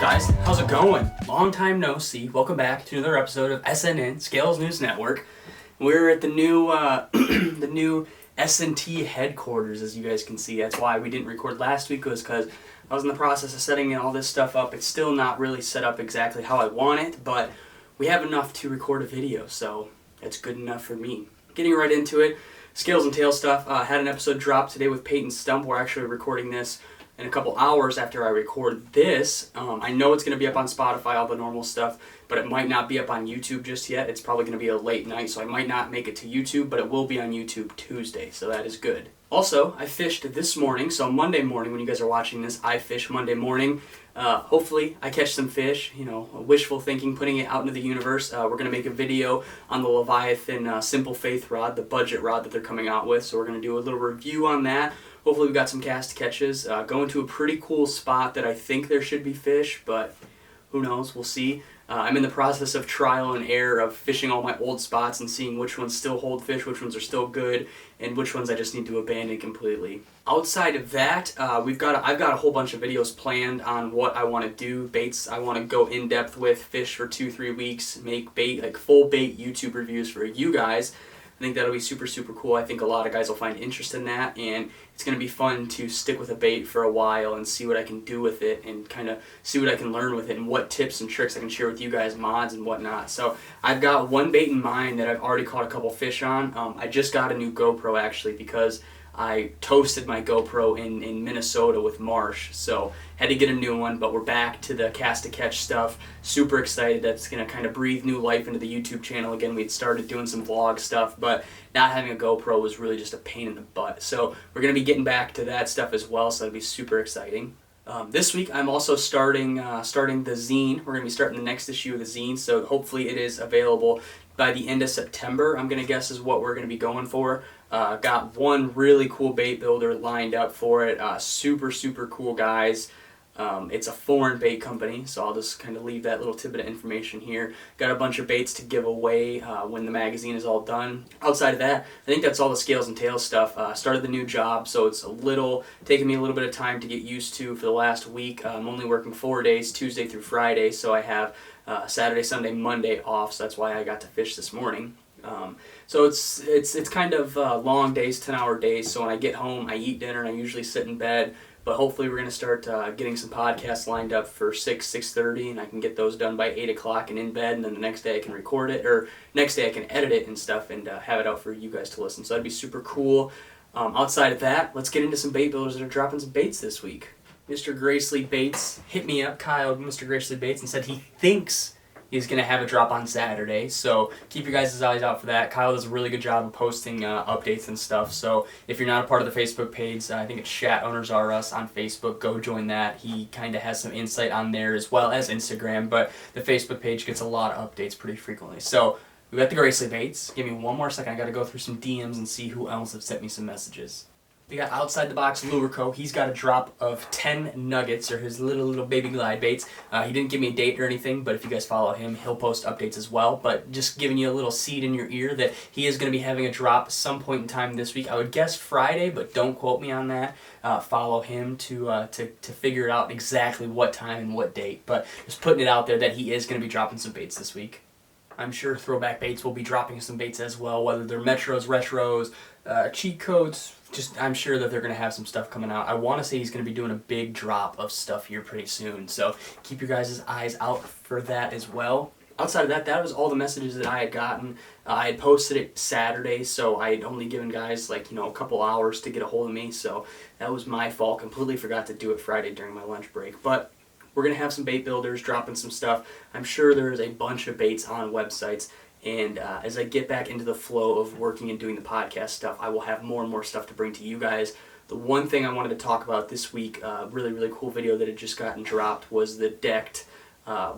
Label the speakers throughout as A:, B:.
A: guys? How's it going? Long time no see. Welcome back to another episode of SNN, Scales News Network. We're at the new the new S&T headquarters, as you guys can see. That's why we didn't record last week, was because I was in the process of setting all this stuff up. It's still not really set up exactly how I want it, but we have enough to record a video, so it's good enough for me. Getting right into it, Scales and Tails stuff. Had an episode drop today with Peyton Stump. We're actually recording this in a couple hours after I record this. I know it's going to be up on Spotify, all the normal stuff, but it might not be up on YouTube just yet. It's probably going to be a late night, so I might not make it to YouTube, but it will be on YouTube Tuesday, so that is good. Also, I fished this morning, so Monday morning when you guys are watching this, I fish Monday morning. Hopefully I catch some fish, wishful thinking, putting it out into the universe. We're going to make a video on the Leviathan Simple Faith rod, the budget rod that they're coming out with, so we're going to do a little review on that. Hopefully we've got some cast catches. Going to a pretty cool spot that I think there should be fish, but who knows, we'll see. I'm in the process of trial and error of fishing all my old spots and seeing which ones still hold fish, which ones are still good, and which ones I just need to abandon completely. Outside of that, I've got a whole bunch of videos planned on what I want to do, baits I want to go in depth with, fish for 2-3 weeks, make bait, like full bait YouTube reviews for you guys. I think that'll be super, super cool. I think a lot of guys will find interest in that, and it's going to be fun to stick with a bait for a while and see what I can do with it and kind of see what I can learn with it and what tips and tricks I can share with you guys, mods and whatnot. So I've got one bait in mind that I've already caught a couple fish on. I just got a new GoPro actually because I toasted my GoPro in Minnesota with Marsh, so had to get a new one, but we're back to the cast to catch stuff. Super excited that's going to kind of breathe new life into the YouTube channel again. We had started doing some vlog stuff, but not having a GoPro was really just a pain in the butt. So we're going to be getting back to that stuff as well, so that'll be super exciting. This week I'm also starting the zine. We're going to be starting the next issue of the zine, so hopefully it is available by the end of September, I'm going to guess is what we're going to be going for. Got one really cool bait builder lined up for it. Super, super cool guys. It's a foreign bait company, so I'll just kind of leave that little tidbit of information here. Got a bunch of baits to give away when the magazine is all done. Outside of that, I think that's all the Scales and Tails stuff. Started the new job, so it's taking me a little bit of time to get used to for the last week. I'm only working 4 days, Tuesday through Friday, so I have Saturday, Sunday, Monday off, so that's why I got to fish this morning. So it's kind of long days, 10-hour days, so when I get home, I eat dinner, and I usually sit in bed. But hopefully we're going to start getting some podcasts lined up for 6:30, and I can get those done by 8 o'clock and in bed, and then the next day I can record it, or next day I can edit it and stuff and have it out for you guys to listen. So that'd be super cool. Outside of that, let's get into some bait builders that are dropping some baits this week. Mr. Gracely Baits hit me up, Kyle, Mr. Gracely Baits, and said he thinks he's going to have a drop on Saturday, so keep your guys' eyes out for that. Kyle does a really good job of posting updates and stuff, so if you're not a part of the Facebook page, I think it's Chat Owners Are Us on Facebook, go join that. He kind of has some insight on there as well as Instagram, but the Facebook page gets a lot of updates pretty frequently. So we got the Gracely Baits. Give me one more second. I got to go through some DMs and see who else have sent me some messages. We got Outside the Box Lure Co. He's got a drop of 10 nuggets, or his little baby glide baits. He didn't give me a date or anything, but if you guys follow him, he'll post updates as well. But just giving you a little seed in your ear that he is going to be having a drop some point in time this week. I would guess Friday, but don't quote me on that. Follow him to figure out exactly what time and what date. But just putting it out there that he is going to be dropping some baits this week. I'm sure Throwback Baits will be dropping some baits as well, whether they're Metros, Retros, cheat codes. I'm sure that they're going to have some stuff coming out. I want to say he's going to be doing a big drop of stuff here pretty soon, so keep your guys' eyes out for that as well. Outside of that, that was all the messages that I had gotten. I had posted it Saturday, so I had only given guys a couple hours to get a hold of me, so that was my fault. Completely forgot to do it Friday during my lunch break, but we're going to have some bait builders dropping some stuff. I'm sure there's a bunch of baits on websites, and as I get back into the flow of working and doing the podcast stuff, I will have more and more stuff to bring to you guys. The one thing I wanted to talk about this week, really, really cool video that had just gotten dropped, was the decked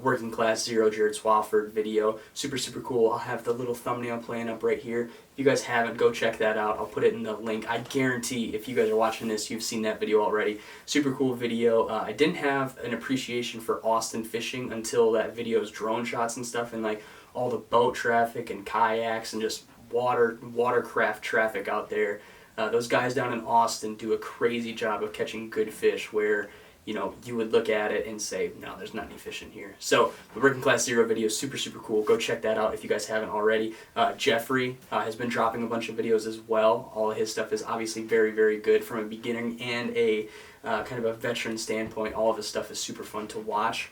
A: Working Class Zero Jared Swafford video. Super, super cool. I'll have the little thumbnail playing up right here. If you guys haven't, go check that out. I'll put it in the link. I guarantee if you guys are watching this, you've seen that video already. Super cool video. I didn't have an appreciation for Austin fishing until that video's drone shots and stuff, and all the boat traffic and kayaks and just watercraft traffic out there. Those guys down in Austin do a crazy job of catching good fish where you know, you would look at it and say, no, there's not any fish in here. So the Working Class Zero video is super, super cool. Go check that out if you guys haven't already. Jeffrey has been dropping a bunch of videos as well. All of his stuff is obviously very, very good from a beginning and a kind of a veteran standpoint. All of his stuff is super fun to watch.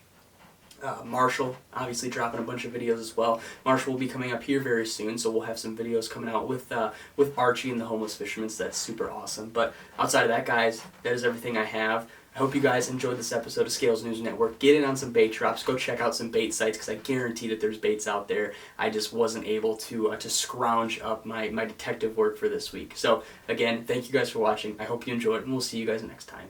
A: Marshall, obviously dropping a bunch of videos as well. Marshall will be coming up here very soon, so we'll have some videos coming out with Archie and the Homeless Fisherman, so that's super awesome. But outside of that, guys, that is everything I have. I hope you guys enjoyed this episode of Scales News Network. Get in on some bait drops. Go check out some bait sites, because I guarantee that there's baits out there. I just wasn't able to scrounge up my detective work for this week. So, again, thank you guys for watching. I hope you enjoyed, and we'll see you guys next time.